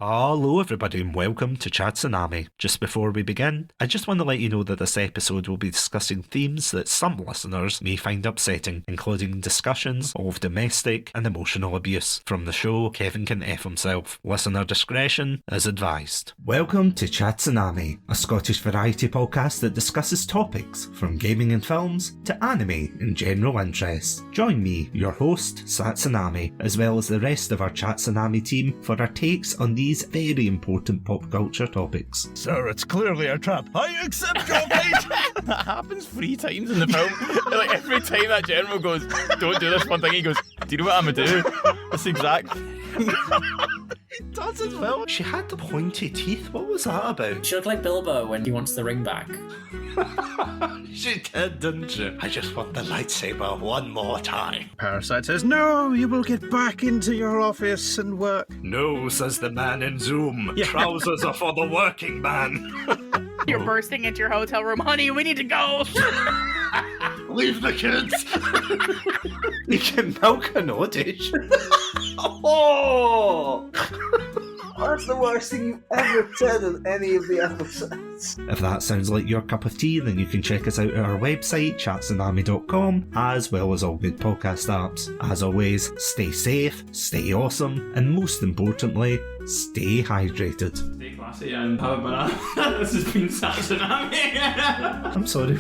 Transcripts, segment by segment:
Hello everybody and welcome to Satsunami. Just before we begin, I just want to let you know that this episode will be discussing themes that some listeners may find upsetting, including discussions of domestic and emotional abuse. From the show, Kevin can F himself. Listener discretion is advised. Welcome to Satsunami, a Scottish variety podcast that discusses topics from gaming and films to anime and general interests. Join me, your host, Satsunami, as well as the rest of our Satsunami team for our takes on these very important pop culture topics. Sir, it's clearly a trap. I accept your fate! That happens 3 times in the film. Like, every time that general goes, don't do this one thing, he goes, do you know what I'm gonna do? That's the exact He does as well. She had the pointy teeth. What was that about? She looked like Bilbo when he wants the ring back. She did, didn't she? I just want the lightsaber one more time. Parasite says, no, you will get back into your office and work. No, says the man in Zoom. Trousers are for the working man. You're bursting into your hotel room. Honey, we need to go. Leave the kids. You can milk an audition. Oh! That's the worst thing you've ever said in any of the episodes. If that sounds like your cup of tea, then you can check us out at our website, chatsunami.com, as well as all good podcast apps. As always, stay safe, stay awesome, and most importantly, stay hydrated. Stay classy and have a banana. This has been Satsunami. I'm sorry.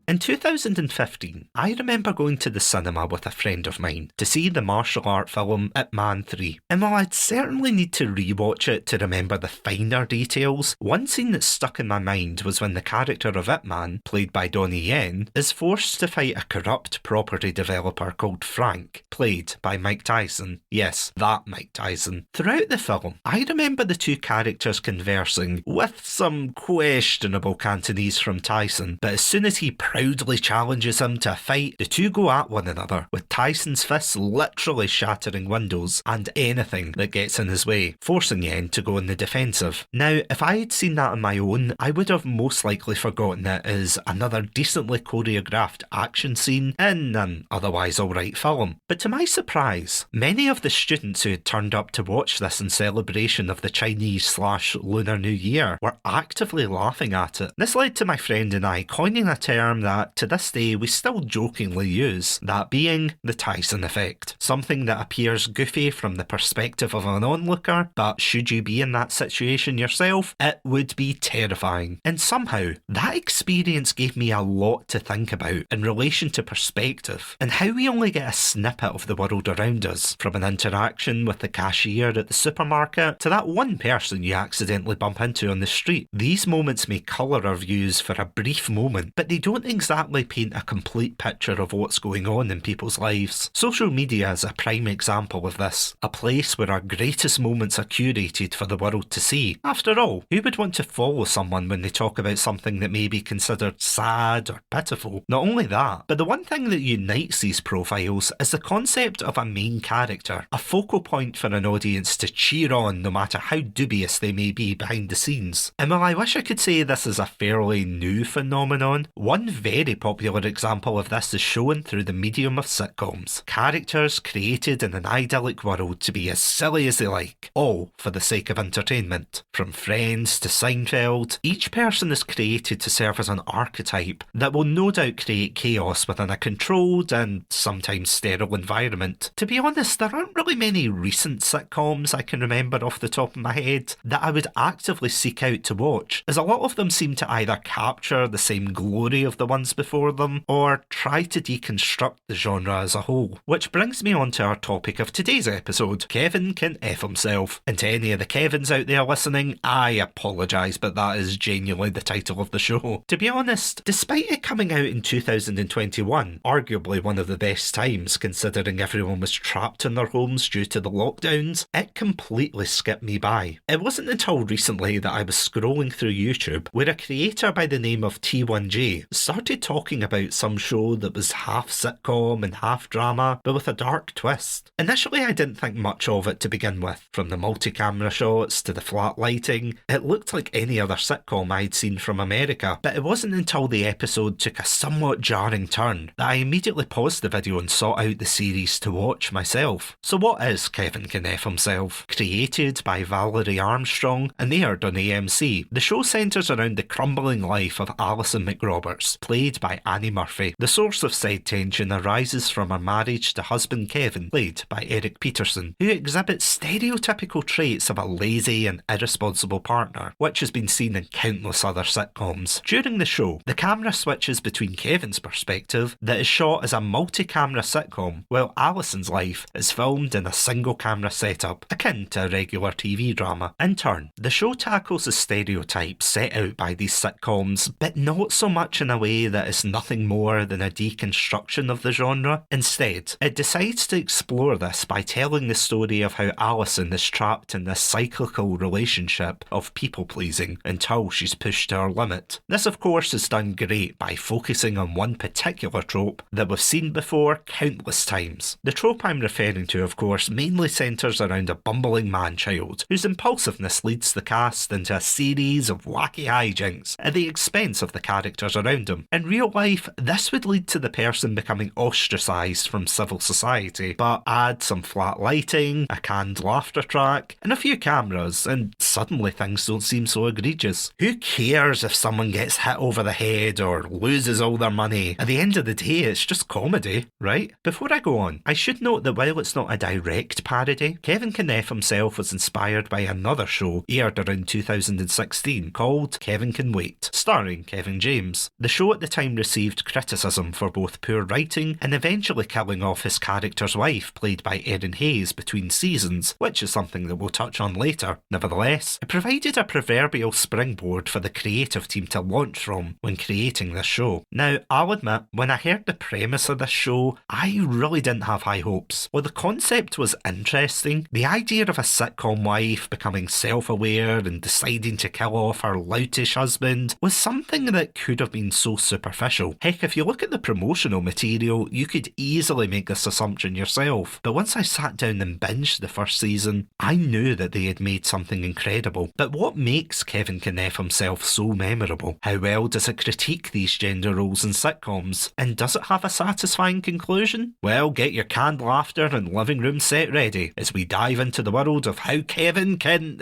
In 2015, I remember going to the cinema with a friend of mine to see the martial art film Ip Man 3. And while I'd certainly need to rewatch it to remember the finer details, one scene that stuck in my mind was when the character of Ip Man, played by Donnie Yen, is forced to fight a corrupt property developer called Frank, played by Mike Tyson. Yes, that Mike Tyson. Throughout the film, I remember the two characters conversing, with some questionable Cantonese from Tyson, but as soon as he proudly challenges him to a fight, the two go at one another, with Tyson's fists literally shattering windows and anything that gets in his way, forcing Yen to go in the defensive. Now, if I had seen that on my own, I would have most likely forgotten it as another decently choreographed action scene in an otherwise alright film. But to my surprise, many of the students who had turned up to watch this in celebration of the Chinese/Lunar New Year were actively laughing at it. This led to my friend and I coining a term that to this day we still jokingly use, that being the Tyson effect. Something that appears goofy from the perspective of an onlooker, but should you be in that situation yourself, it would be terrifying. And somehow, that experience gave me a lot to think about in relation to perspective, and how we only get a snippet of the world around us, from an interaction with the cashier at the supermarket to that one person you accidentally bump into on the street. These moments may colour our views for a brief moment, but they don't exactly paint a complete picture of what's going on in people's lives. Social media is a prime example of this, a place where our greatest moments are curated for the world to see. After all, who would want to follow someone when they talk about something that may be considered sad or pitiful? Not only that, but the one thing that unites these profiles is the concept of a main character, a focal point for an audience to cheer on no matter how dubious they may be behind the scenes. And while I wish I could say this is a fairly new phenomenon, one very popular example of this is shown through the medium of sitcoms. Characters created in an idyllic world to be as silly as they like, all for the sake of entertainment. From Friends to Seinfeld, each person is created to serve as an archetype that will no doubt create chaos within a controlled and sometimes sterile environment. To be honest, there aren't really many recent sitcoms I can remember off the top of my head that I would actively seek out to watch, as a lot of them seem to either capture the same glory of the ones before them, or try to deconstruct the genre as a whole. Which brings me on to our topic of today's episode, Kevin can F himself. And to any of the Kevins out there listening, I apologise, but that is genuinely the title of the show. To be honest, despite it coming out in 2021, arguably one of the best times considering everyone was trapped in their homes due to the lockdowns, it completely skipped me by. It wasn't until recently that I was scrolling through YouTube where a creator by the name of T1J started talking about some show that was half sitcom and half drama, but with a dark twist. Initially, I didn't think much of it to begin with. From the multi-camera shots to the flat lighting, it looked like any other sitcom I'd seen from America, but it wasn't until the episode took a somewhat jarring turn that I immediately paused the video and sought out the series to watch myself. So what is Kevin Can F Himself? Created by Valerie Armstrong and aired on AMC, the show centres around the crumbling life of Alison McRoberts, played by Annie Murphy. The source of said tension arises from her marriage to husband Kevin, played by Eric Peterson, who exhibits stereotypical traits of a lazy and irresponsible partner, which has been seen in countless other sitcoms. During the show, the camera switches between Kevin's perspective, that is shot as a multi-camera sitcom, while Alison's life is filmed in a single camera setup, akin to a regular TV drama. In turn, the show tackles the stereotypes set out by these sitcoms, but not so much in a way that is nothing more than a deconstruction of the genre. Instead, it decides to explore this by telling the story of how Alison is trapped in this cyclical relationship of people-pleasing until she's pushed to her limit. This, of course, is done great by focusing on one particular trope that we've seen before countless times. The trope I'm referring to, of course, mainly centres around a bumbling man-child whose impulsiveness leads the cast into a series of wacky hijinks at the expense of the characters around him. In real life, this would lead to the person becoming ostracised from civil society, but add some flat lighting, a canned laughter track, and a few cameras, and suddenly things don't seem so egregious. Who cares if someone gets hit over the head or loses all their money? At the end of the day, it's just comedy, right? Before I go on, I should note that while it's not a direct parody, Kevin Can F Himself was inspired by another show aired around 2016 called Kevin Can Wait, starring Kevin James. The show at the time received criticism for both poor writing and eventually killing off his character's wife, played by Erin Hayes, between seasons, which is something that we'll touch on later. Nevertheless, it provided a proverbial springboard for the creative team to launch from when creating this show. Now, I'll admit, when I heard the premise of this show, I really didn't have high hopes. While the concept was interesting, the idea of a sitcom wife becoming self-aware and deciding to kill off her loutish husband was something that could have been so superficial. Heck, if you look at the promotional material, you could easily make this assumption yourself. But once I sat down and binged the first season, I knew that they had made something incredible. But what makes Kevin Can F Himself so memorable? How well does it critique these gender roles in sitcoms? And does it have a satisfying conclusion? Well, get your canned laughter and living room set ready as we dive into the world of how Kevin can...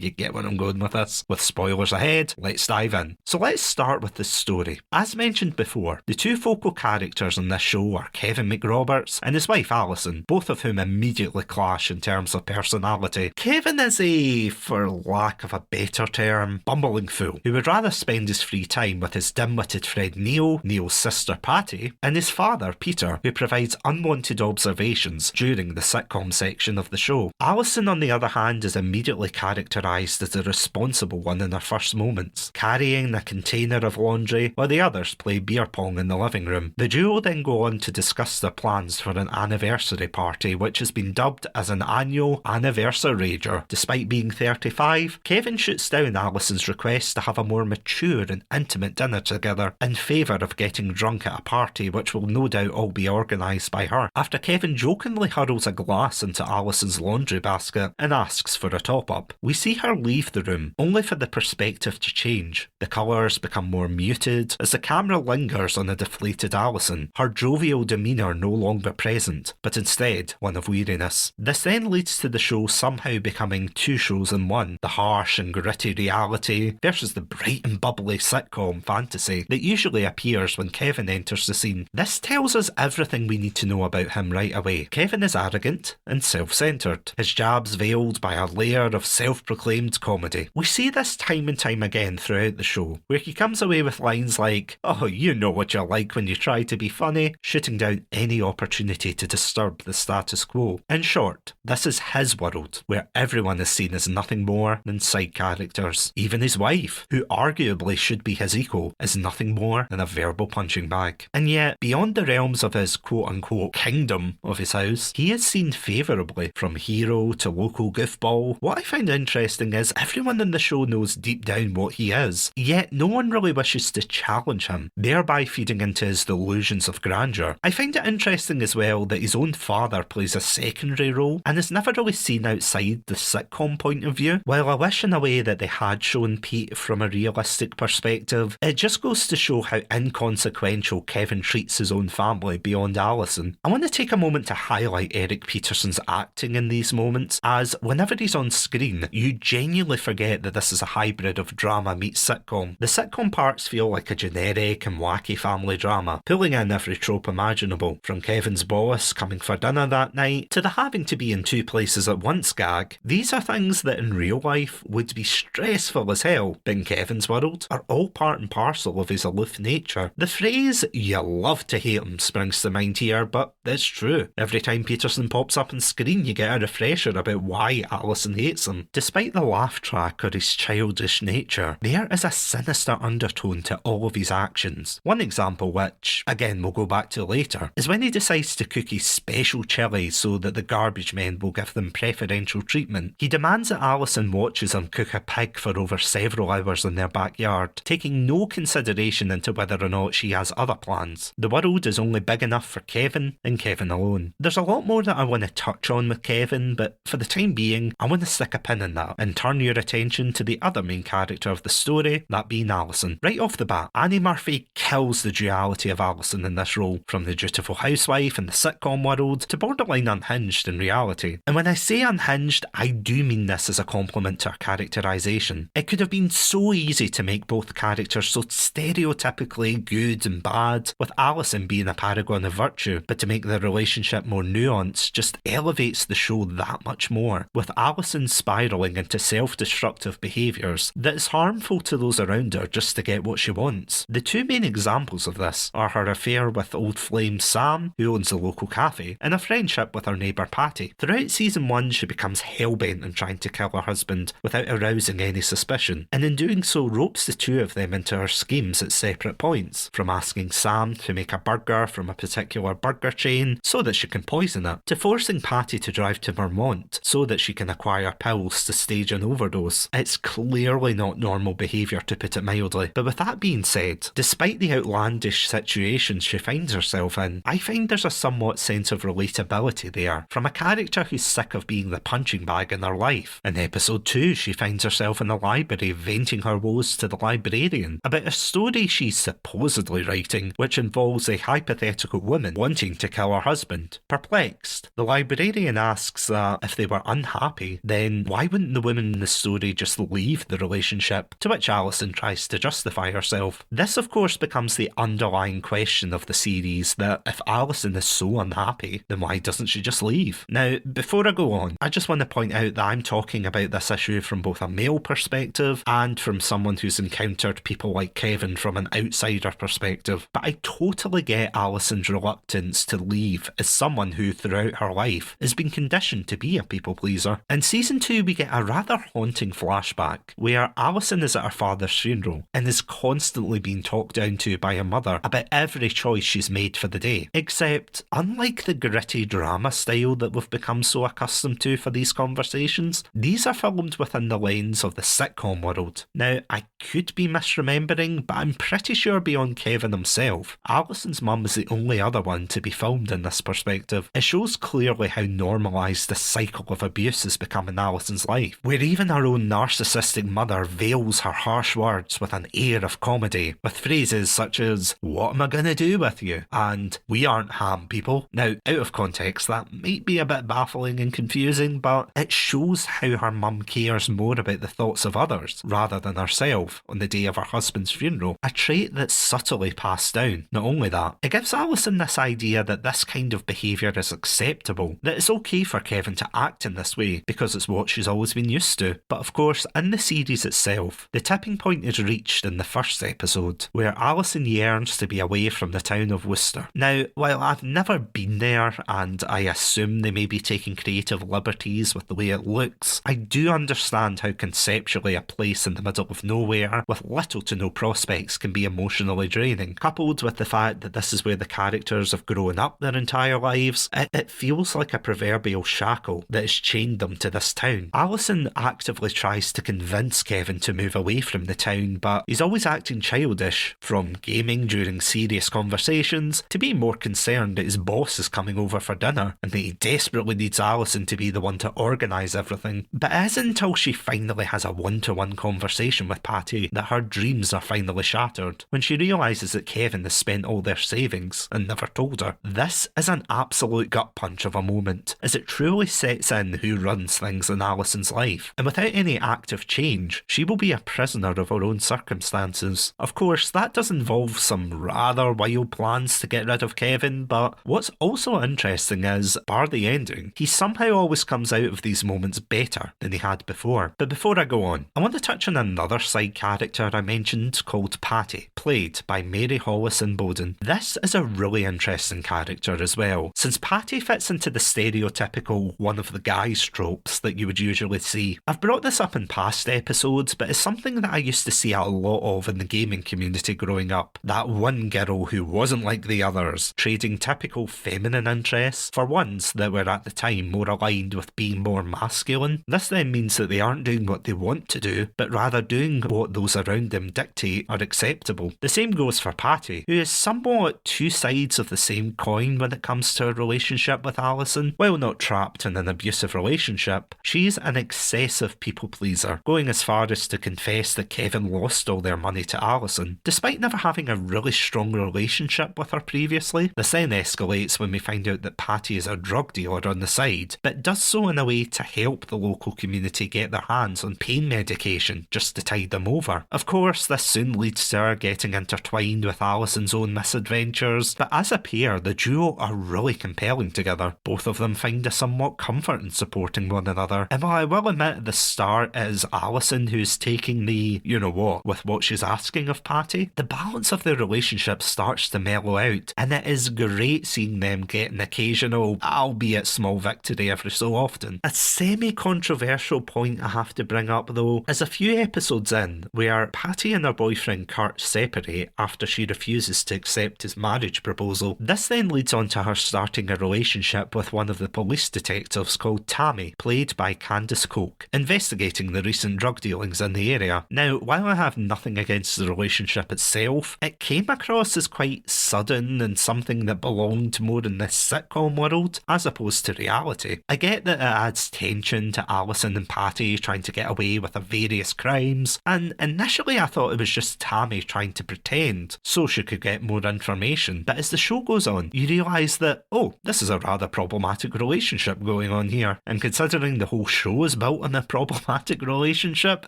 you get where I'm going with this. With spoilers ahead, let's dive in. So let's start with the story. As mentioned before, the two focal characters in this show are Kevin McRoberts and his wife Alison, both of whom immediately clash in terms of personality. Kevin is a, for lack of a better term, bumbling fool who would rather spend his free time with his dim-witted friend Neil, Neil's sister Patty, and his father Peter, who provides unwanted observations during the sitcom section of the show. Alison, on the other hand, is immediately characterised as the responsible one in her first moments, carrying a container of laundry while the others play beer pong in the living room. The duo then go on to discuss their plans for an anniversary party, which has been dubbed as an annual anniversary-rager. Despite being 35, Kevin shoots down Alison's request to have a more mature and intimate dinner together in favour of getting drunk at a party which will no doubt all be organised by her. After Kevin jokingly hurls a glass into Alison's laundry basket and asks for a top-up, we see her leave the room, only for the perspective to change. The colours become more muted as the camera lingers on a deflated Alison, her jovial demeanour no longer present, but instead one of weariness. This then leads to the show somehow becoming two shows in one, the harsh and gritty reality versus the bright and bubbly sitcom fantasy that usually appears when Kevin enters the scene. This tells us everything we need to know about him right away. Kevin is arrogant and self-centred, his jabs veiled by a layer of self-proclaimed comedy. We see this time and time again throughout the show, where he comes away with lines like, "Oh, you know what you're like when you try to be funny," shooting down any opportunity to disturb the status quo. In short, this is his world, where everyone is seen as nothing more more than side characters. Even his wife, who arguably should be his equal, is nothing more than a verbal punching bag. And yet, beyond the realms of his quote-unquote kingdom of his house, he is seen favourably from hero to local goofball. What I find interesting is everyone in the show knows deep down what he is, yet no one really wishes to challenge him, thereby feeding into his delusions of grandeur. I find it interesting as well that his own father plays a secondary role and is never really seen outside the sitcom point of view. While I wish in a way that they had shown Pete from a realistic perspective, it just goes to show how inconsequential Kevin treats his own family beyond Alison. I want to take a moment to highlight Eric Peterson's acting in these moments, as whenever he's on screen, you genuinely forget that this is a hybrid of drama meets sitcom. The sitcom parts feel like a generic and wacky family drama, pulling in every trope imaginable, from Kevin's boss coming for dinner that night to the having to be in two places at once gag. These are things that in real life would be stressful as hell, but in Kevin's world are all part and parcel of his aloof nature. The phrase, "you love to hate him," springs to mind here, but it's true. Every time Peterson pops up on screen, you get a refresher about why Alison hates him. Despite the laugh track or his childish nature, there is a sinister undertone to all of his actions. One example, which, again, we'll go back to later, is when he decides to cook his special chili so that the garbage men will give them preferential treatment. He demands that Alison watches him cook a pig for over several hours in their backyard, taking no consideration into whether or not she has other plans. The world is only big enough for Kevin and Kevin alone. There's a lot more that I want to touch on with Kevin, but for the time being, I want to stick a pin in that and turn your attention to the other main character of the story, that being Alison. Right off the bat, Annie Murphy kills the duality of Alison in this role, from the dutiful housewife in the sitcom world to borderline unhinged in reality. And when I say unhinged, I do mean this as a compliment to her characterisation. It could have been so easy to make both characters so stereotypically good and bad, with Alison being a paragon of virtue, but to make the relationship more nuanced just elevates the show that much more, with Alison spiralling into self-destructive behaviours that is harmful to those around her just to get what she wants. The two main examples of this are her affair with old flame Sam, who owns the local cafe, and a friendship with her neighbour Patty. Throughout season 1, she becomes hellbent on trying to kill her husband without arousing any suspicion, and in doing so ropes the two of them into her schemes at separate points, from asking Sam to make a burger from a particular burger chain so that she can poison it, to forcing Patty to drive to Vermont so that she can acquire pills to stage an overdose. It's clearly not normal behaviour, to put it mildly, but with that being said, despite the outlandish situations she finds herself in, I find there's a somewhat sense of relatability there, from a character who's sick of being the punching bag in her life. In episode 2, she finds herself in the library venting her woes to the librarian about a story she's supposedly writing, which involves a hypothetical woman wanting to kill her husband. Perplexed, the librarian asks that if they were unhappy, then why wouldn't the woman in the story just leave the relationship, to which Alison tries to justify herself. This of course becomes the underlying question of the series, that if Alison is so unhappy, then why doesn't she just leave? Now, before I go on, I just want to point out that I'm talking about this issue from both a male perspective and from someone who's encountered people like Kevin from an outsider perspective, but I totally get Alison's reluctance to leave as someone who throughout her life has been conditioned to be a people pleaser. In season 2, we get a rather haunting flashback where Alison is at her father's funeral and is constantly being talked down to by her mother about every choice she's made for the day, except unlike the gritty drama style that we've become so accustomed to for these conversations, these are filmed within the lens of the sitcom world. Now, I could be misremembering, but I'm pretty sure beyond Kevin himself, Alison's mum is the only other one to be filmed in this perspective. It shows clearly how normalised the cycle of abuse has become in Alison's life, where even her own narcissistic mother veils her harsh words with an air of comedy, with phrases such as, "What am I gonna do with you?" and "We aren't ham people." Now, out of context, that might be a bit baffling and confusing, but it shows how her mum cares more about the thoughts of others rather than herself on the day of her husband's funeral, a trait that's subtly passed down. Not only that, it gives Alison this idea that this kind of behaviour is acceptable, that it's okay for Kevin to act in this way because it's what she's always been used to. But of course, in the series itself, the tipping point is reached in the first episode, where Alison yearns to be away from the town of Worcester. Now, while I've never been there, and I assume they may be taking creative liberties with the way it looks, I do do understand how conceptually a place in the middle of nowhere with little to no prospects can be emotionally draining. Coupled with the fact that this is where the characters have grown up their entire lives, it feels like a proverbial shackle that has chained them to this town. Alison actively tries to convince Kevin to move away from the town, but he's always acting childish, from gaming during serious conversations to being more concerned that his boss is coming over for dinner and that he desperately needs Alison to be the one to organise everything. But it isn't until she finally has a one-to-one conversation with Patty that her dreams are finally shattered, when she realises that Kevin has spent all their savings and never told her. This is an absolute gut punch of a moment, as it truly sets in who runs things in Alison's life, and without any active change, she will be a prisoner of her own circumstances. Of course, that does involve some rather wild plans to get rid of Kevin, but what's also interesting is, bar the ending, he somehow always comes out of these moments better than he had before. But before I go on, I want to touch on another side character I mentioned called Patty, played by Mary Hollison Bowden. This is a really interesting character as well, since Patty fits into the stereotypical one of the guys tropes that you would usually see. I've brought this up in past episodes, but it's something that I used to see a lot of in the gaming community growing up. That one girl who wasn't like the others, trading typical feminine interests for ones that were at the time more aligned with being more masculine. This then means that they aren't doing what they want to do, but rather doing what those around them dictate are acceptable. The same goes for Patty, who is somewhat two sides of the same coin when it comes to her relationship with Alison. While not trapped in an abusive relationship, she's an excessive people pleaser, going as far as to confess that Kevin lost all their money to Alison, despite never having a really strong relationship with her previously. This then escalates when we find out that Patty is a drug dealer on the side, but does so in a way to help the local community get their hands on pain medication just to tide them over. Of course, this soon leads to her getting intertwined with Alison's own misadventures, but as a pair, the duo are really compelling together. Both of them find a somewhat comfort in supporting one another, and while I will admit at the start it is Alison who's taking the you-know-what with what she's asking of Patty, the balance of their relationship starts to mellow out, and it is great seeing them get an occasional, albeit small victory every so often. A semi-controversial point I have to bring up though is a few episodes in where Patty and her boyfriend Kurt separate after she refuses to accept his marriage proposal. This then leads on to her starting a relationship with one of the police detectives called Tammy, played by Candice Coke, investigating the recent drug dealings in the area. Now, while I have nothing against the relationship itself, it came across as quite sudden and something that belonged more in this sitcom world as opposed to reality. I get that it adds tension to Alison and Patty trying to get away with their various crimes, and initially I thought it was just Tammy trying to pretend so she could get more information, but as the show goes on, you realise that, oh, this is a rather problematic relationship going on here, and considering the whole show is built on a problematic relationship,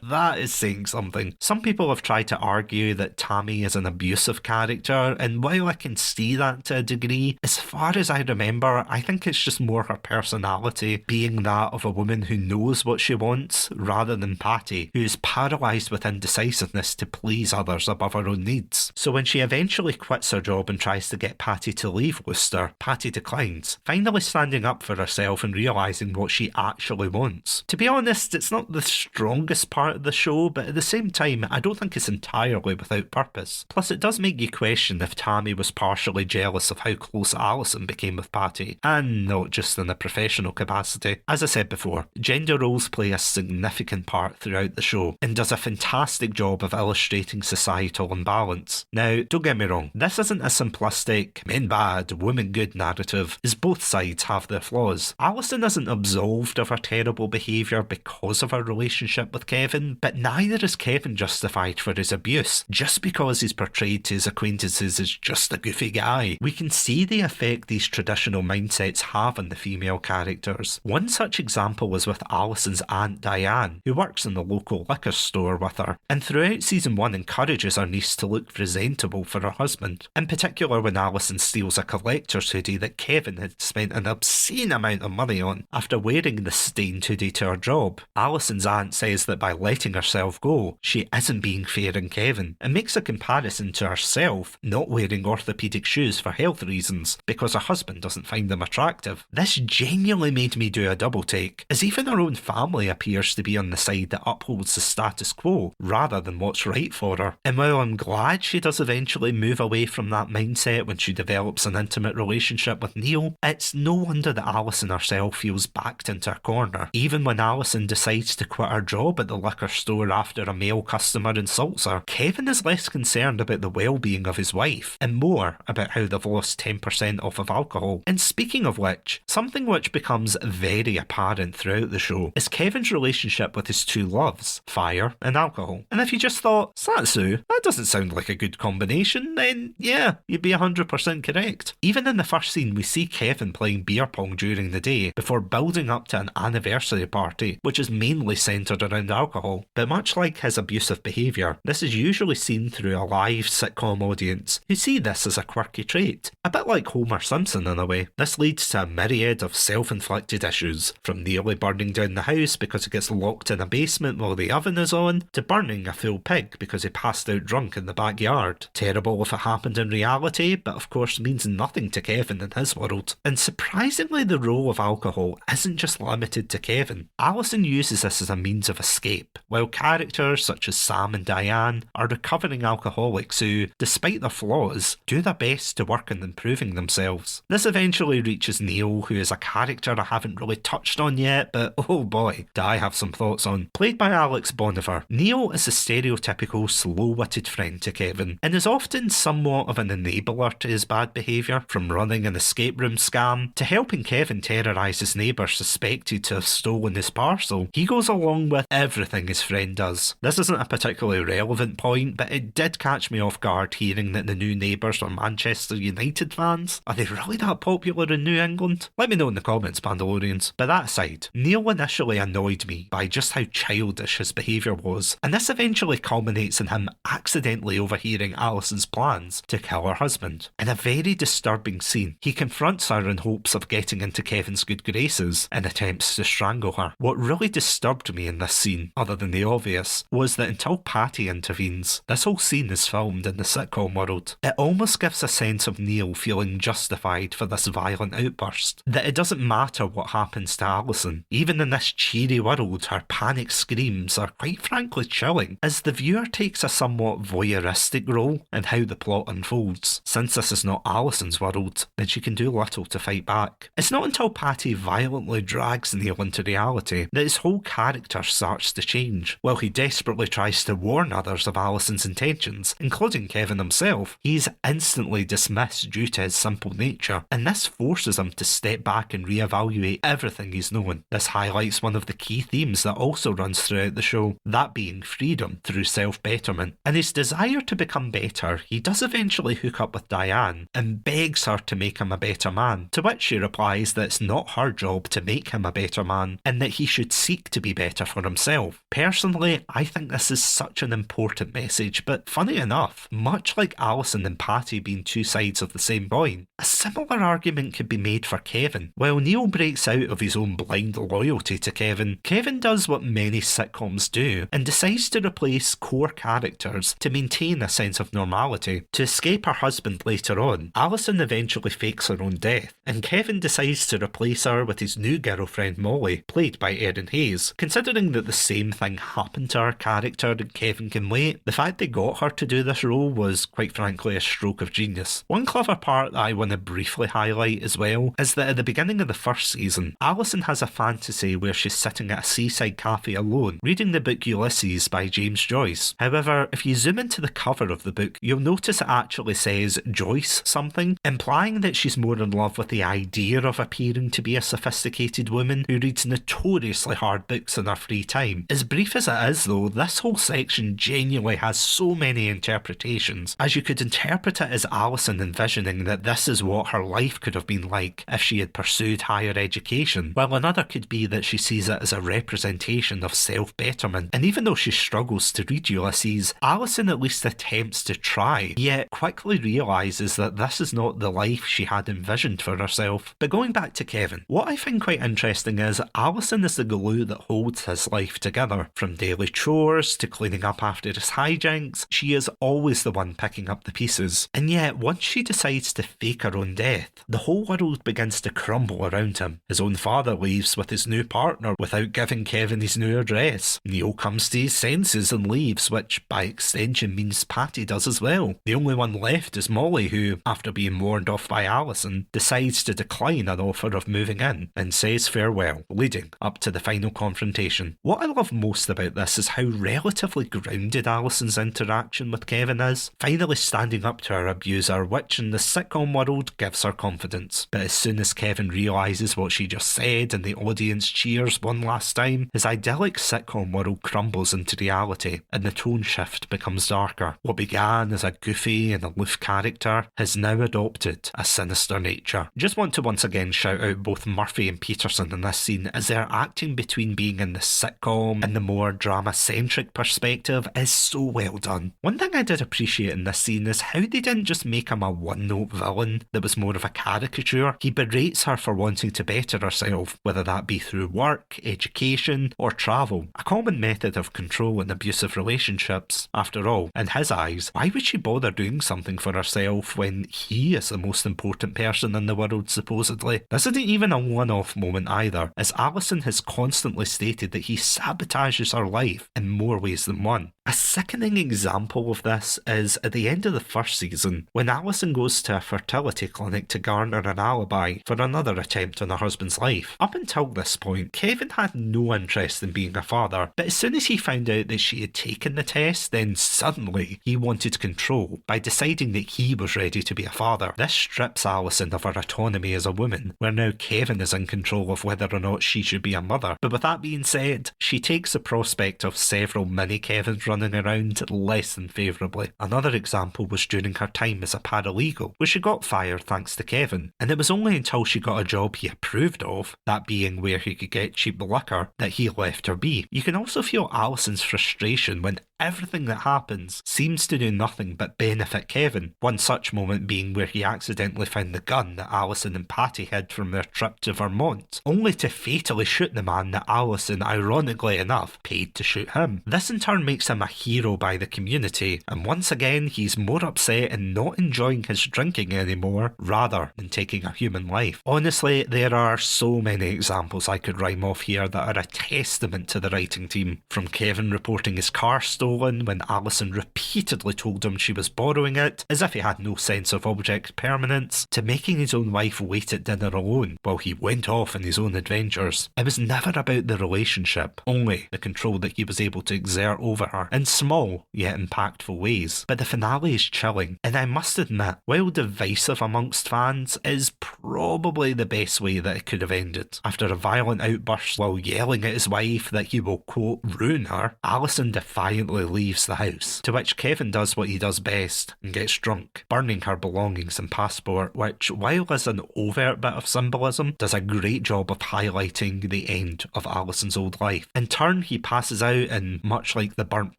that is saying something. Some people have tried to argue that Tammy is an abusive character, and while I can see that to a degree, as far as I remember, I think it's just more her personality being that of a woman who knows what she wants, rather than Patty, who is paralysed with indecisiveness to please others above her own needs. So when she eventually quits her job and tries to get Patty to leave Worcester, Patty declines, finally standing up for herself and realising what she actually wants. To be honest, it's not the strongest part of the show, but at the same time, I don't think it's entirely without purpose. Plus, it does make you question if Tammy was partially jealous of how close Alison became with Patty, and not just in a professional capacity. As I said before, gender roles play a significant part throughout the show, and does a fantastic job of illustrating societal imbalance. Now, don't get me wrong, this isn't a simplistic men bad, women good narrative, as both sides have their flaws. Alison isn't absolved of her terrible behaviour because of her relationship with Kevin, but neither is Kevin justified for his abuse, just because he's portrayed to his acquaintances as just a goofy guy. We can see the effect these traditional mindsets have on the female characters. One such example was with Alison's aunt Diane, who works in the local liquor store with her, and throughout season 1 encourages her niece to look presentable for her husband. In particular when Alison steals a collector's hoodie that Kevin had spent an obscene amount of money on after wearing the stained hoodie to her job. Alison's aunt says that by letting herself go, she isn't being fair on Kevin, and makes a comparison to herself not wearing orthopaedic shoes for health reasons because her husband doesn't find them attractive. This genuinely made me do a double take, as even her own family family appears to be on the side that upholds the status quo rather than what's right for her. And while I'm glad she does eventually move away from that mindset when she develops an intimate relationship with Neil, it's no wonder that Alison herself feels backed into a corner. Even when Alison decides to quit her job at the liquor store after a male customer insults her, Kevin is less concerned about the well-being of his wife and more about how they've lost 10% off of alcohol. And speaking of which, something which becomes very apparent throughout the show is Kevin's relationship with his two loves, fire and alcohol. And if you just thought, Satsu, that doesn't sound like a good combination, then yeah, you'd be 100% correct. Even in the first scene, we see Kevin playing beer pong during the day before building up to an anniversary party, which is mainly centred around alcohol. But much like his abusive behaviour, this is usually seen through a live sitcom audience who see this as a quirky trait, a bit like Homer Simpson in a way. This leads to a myriad of self-inflicted issues, from nearly burning down the house because he gets locked in a basement while the oven is on, to burning a full pig because he passed out drunk in the backyard. Terrible if it happened in reality, but of course means nothing to Kevin in his world. And surprisingly, the role of alcohol isn't just limited to Kevin. Alison uses this as a means of escape, while characters such as Sam and Diane are recovering alcoholics who, despite their flaws, do their best to work on improving themselves. This eventually reaches Neil, who is a character I haven't really touched on yet, but oh boy, do I have some thoughts on. Played by Alex Bonifer, Neil is a stereotypical slow-witted friend to Kevin, and is often somewhat of an enabler to his bad behaviour, from running an escape room scam to helping Kevin terrorise his neighbour suspected to have stolen his parcel. He goes along with everything his friend does. This isn't a particularly relevant point, but it did catch me off guard hearing that the new neighbours are Manchester United fans. Are they really that popular in New England? Let me know in the comments, Pandalorians. But that aside, Neil initially annoyed me by just how childish his behaviour was, and this eventually culminates in him accidentally overhearing Alison's plans to kill her husband. In a very disturbing scene, he confronts her in hopes of getting into Kevin's good graces and attempts to strangle her. What really disturbed me in this scene, other than the obvious, was that until Patty intervenes, this whole scene is filmed in the sitcom world. It almost gives a sense of Neil feeling justified for this violent outburst, that it doesn't matter what happens to Alison. Even in this cheery world, her panic screams are quite frankly chilling, as the viewer takes a somewhat voyeuristic role in how the plot unfolds. Since this is not Alison's world, then she can do little to fight back. It's not until Patty violently drags Neil into reality that his whole character starts to change. While he desperately tries to warn others of Alison's intentions, including Kevin himself, he's instantly dismissed due to his simple nature, and this forces him to step back and reevaluate everything he's known. This highlights one of the key themes that also runs throughout the show, that being freedom through self-betterment. In his desire to become better, he does eventually hook up with Diane and begs her to make him a better man, to which she replies that it's not her job to make him a better man, and that he should seek to be better for himself. Personally, I think this is such an important message, but funny enough, much like Alison and Patty being two sides of the same coin, a similar argument could be made for Kevin. While Neil breaks out of his own blind loyalty to Kevin, Kevin does what many sitcoms do and decides to replace core characters to maintain a sense of normality. To escape her husband later on, Alison eventually fakes her own death, and Kevin decides to replace her with his new girlfriend Molly, played by Erin Hayes. Considering that the same thing happened to her character in Kevin Can Wait, the fact they got her to do this role was quite frankly a stroke of genius. One clever part that I want to briefly highlight as well is that at the beginning of the first season, Alison has a fantasy where she's sitting at a seaside cafe alone, reading the book Ulysses by James Joyce. However, if you zoom into the cover of the book, you'll notice it actually says Joyce something, implying that she's more in love with the idea of appearing to be a sophisticated woman who reads notoriously hard books in her free time. As brief as it is though, this whole section genuinely has so many interpretations, as you could interpret it as Alison envisioning that this is what her life could have been like if she had pursued higher education, while another could be that she sees it as a representation of self-betterment. And even though she struggles to read Ulysses, Alison at least attempts to try, yet quickly realises that this is not the life she had envisioned for herself. But going back to Kevin, what I find quite interesting is Alison is the glue that holds his life together. From daily chores to cleaning up after his hijinks, she is always the one picking up the pieces. And yet, once she decides to fake her own death, the whole world begins to crumble around him. His own father leaves with his new partner partner without giving Kevin his new address. Neil comes to his senses and leaves, which by extension means Patty does as well. The only one left is Molly, who, after being warned off by Alison, decides to decline an offer of moving in and says farewell, leading up to the final confrontation. What I love most about this is how relatively grounded Alison's interaction with Kevin is, finally standing up to her abuser, which in the sitcom world gives her confidence. But as soon as Kevin realises what she just said and the audience cheers one last time, his idyllic sitcom world crumbles into reality and the tone shift becomes darker. What began as a goofy and aloof character has now adopted a sinister nature. Just want to once again shout out both Murphy and Peterson in this scene, as their acting between being in the sitcom and the more drama-centric perspective is so well done. One thing I did appreciate in this scene is how they didn't just make him a one-note villain that was more of a caricature. He berates her for wanting to better herself, whether that be through work, education, or travel. A common method of control in abusive relationships. After all, in his eyes, why would she bother doing something for herself when he is the most important person in the world, supposedly? This isn't even a one-off moment either, as Alison has constantly stated that he sabotages her life in more ways than one. A sickening example of this is at the end of the first season, when Alison goes to a fertility clinic to garner an alibi for another attempt on her husband's life. Up until this point, Kevin had no interest in being a father, but as soon as he found out that she had taken the test, then suddenly he wanted control by deciding that he was ready to be a father. This strips Alison of her autonomy as a woman, where now Kevin is in control of whether or not she should be a mother. But with that being said, she takes the prospect of several mini Kevins running around less than favourably. Another example was during her time as a paralegal, where she got fired thanks to Kevin, and it was only until she got a job he approved of, that being where he could get cheap liquor, that he left her be. You can also feel Alison's frustration when everything that happens seems to do nothing but benefit Kevin. One such moment being where he accidentally found the gun that Alison and Patty hid from their trip to Vermont, only to fatally shoot the man that Alison, ironically enough, paid to shoot him. This in turn makes him a hero by the community, and once again he's more upset and not enjoying his drinking anymore, rather than taking a human life. Honestly, there are so many examples I could rhyme off here that are a testament to the writing team. From Kevin reporting his car stolen when Alison repeatedly told him she was borrowing it, as if he had no sense of object permanence, to making his own wife wait at dinner alone while he went off on his own adventures. It was never about the relationship, only the control that he was able to exert over her, in small yet impactful ways. But the finale is chilling, and I must admit, while divisive amongst fans, is probably the best way that it could have ended. After a violent outburst while yelling at his wife that he will, quote, ruin her, Alison defiantly leaves the house, to which Kevin does what he does best and gets drunk, burning her belongings and passport, which, while as an overt bit of symbolism, does a great job of highlighting the end of Alison's old life. In turn, he passes out and, much like the burnt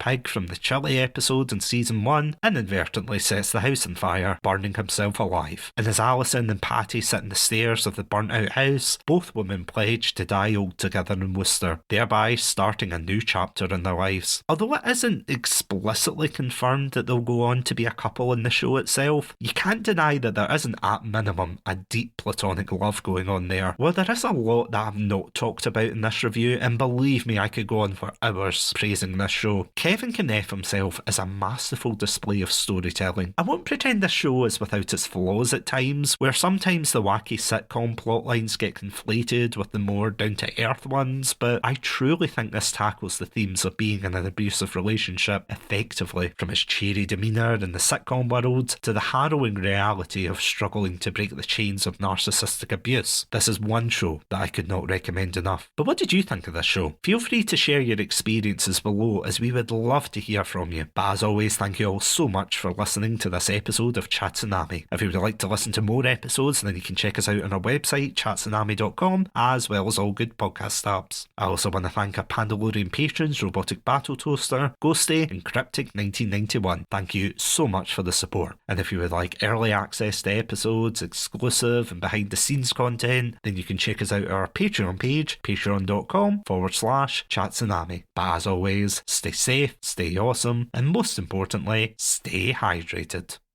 pig from the Chili episode in season 1, inadvertently sets the house on fire, burning himself alive. And as Alison and Patty sit in the stairs of the burnt out house, both women pledge to die old together in Worcester, thereby starting a new chapter in their lives. Although it isn't explicitly confirmed that they'll go on to be a couple in the show itself, you can't deny that there isn't, at minimum, a deep platonic love going on there. Well, there is a lot that I've not talked about in this review, and believe me, I could go on for hours praising this show. Kevin can F himself is a masterful display of storytelling. I won't pretend this show is without its flaws at times, where sometimes the wacky sitcom plotlines get conflated with the more down-to-earth ones, but I truly think this tackles the themes of being in an abusive relationship effectively, from his cheery demeanour in the sitcom world to the harrowing reality of struggling to break the chains of narcissistic abuse. This is one show that I could not recommend enough. But what did you think of this show? Feel free to share your experiences below, as we would love to hear from you. But as always, thank you all so much for listening to this episode of Satsunami. If you would like to listen to more episodes, then you can check us out on our website, chatsunami.com, as well as all good podcast apps. I also want to thank our Pandalorian patrons, Robotic Battle Toaster, Ghostie, and Cryptic1991. Thank you so much for the support. And if you would like early access to episodes, exclusive and behind the scenes content, then you can check us out at our Patreon page, patreon.com/Chatsunami. But as always, stay safe, stay awesome, and most importantly, stay hydrated.